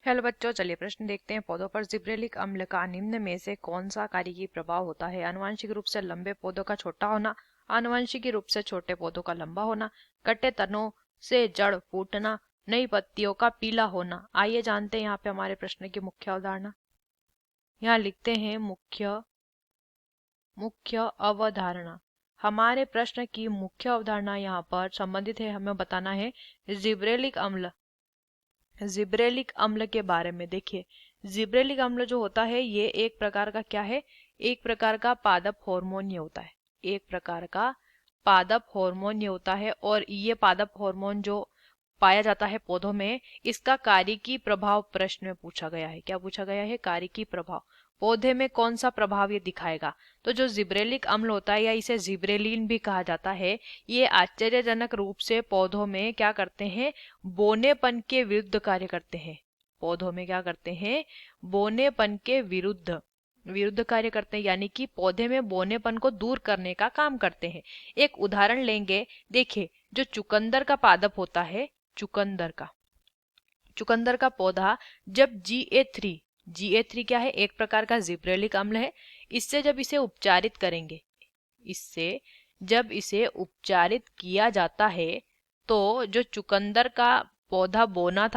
Hello बच्चों, चलिए प्रश्न देखते हैं। पौधों पर जिब्रेलिक अम्ल का निम्न में से कौन सा कार्यकी प्रभाव होता है? आनुवंशिक रूप से लंबे पौधों का छोटा होना, आनुवंशिक रूप से छोटे पौधों का लंबा होना, कटे तनों से जड़ फूटना, नई पत्तियों का पीला होना। आइए जानते हैं यहाँ पे हमारे प्रश्न की मुख्य अवधारणा। यहाँ लिखते हैं मुख्य अवधारणा। हमारे प्रश्न की मुख्य अवधारणा यहाँ पर संबंधित है, हमें बताना है जिब्रेलिक अम्ल के बारे में। देखिए, जिब्रेलिक अम्ल जो होता है ये एक प्रकार का क्या है? एक प्रकार का पादप हार्मोन ये होता है। एक प्रकार का पादप हार्मोन ये होता है, और ये पादप हार्मोन जो पाया जाता है पौधों में, इसका कार्यकी प्रभाव प्रश्न में पूछा गया है। क्या पूछा गया है? कार्यकी प्रभाव। पौधे में कौन सा प्रभाव ये दिखाएगा? तो जो जिब्रेलिक अम्ल होता है, या इसे जिब्रेलिन भी कहा जाता है, ये आश्चर्यजनक रूप से पौधों में क्या करते हैं? बोनेपन के विरुद्ध कार्य करते हैं। पौधों में क्या करते हैं? बोनेपन के विरुद्ध कार्य करते हैं, यानी कि पौधे में बोनेपन को दूर करने का काम करते हैं। एक उदाहरण लेंगे। देखिए, जो चुकंदर का पादप होता है, चुकंदर का पौधा जब GA3 क्या है? एक प्रकार का जिब्रेलिक अम्ल है। इससे जब इसे उपचारित करेंगे, जब इसे उपचारित किया जाता है, तो जो चुकंदर का पौधा बोना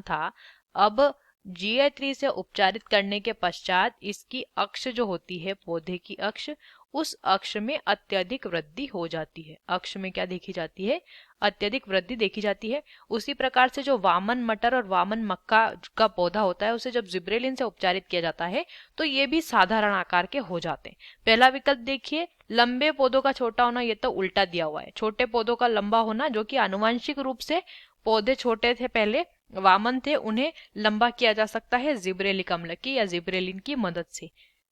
था, अब GA3 से उपचारित करने के पश्चात इसकी अक्ष जो होती है, पौधे की अक्ष, उस अक्ष में अत्यधिक वृद्धि हो जाती है। अक्ष में क्या देखी जाती है? अत्यधिक वृद्धि देखी जाती है। उसी प्रकार से जो वामन मटर और वामन मक्का का पौधा होता है, उसे जब जिब्रेलिन से उपचारित किया जाता है, तो ये भी साधारण आकार के हो जाते हैं। पहला विकल्प देखिए, लंबे पौधों का छोटा होना, ये तो उल्टा दिया हुआ है। छोटे पौधों का लंबा होना, जो कि आनुवंशिक रूप से पौधे छोटे थे, पहले वामन थे, उन्हें लंबा किया जा सकता है जिब्रेलिक अम्ल की या जिब्रेलिन की मदद से।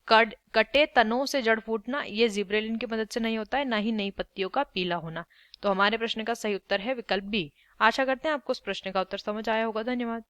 कटे तनों से जड़ फूटना, ये जिब्रेलिन की मदद से नहीं होता है, ना ही नई पत्तियों का पीला होना। तो हमारे प्रश्न का सही उत्तर है विकल्प बी। आशा करते हैं आपको उस प्रश्न का उत्तर समझ आया होगा। धन्यवाद।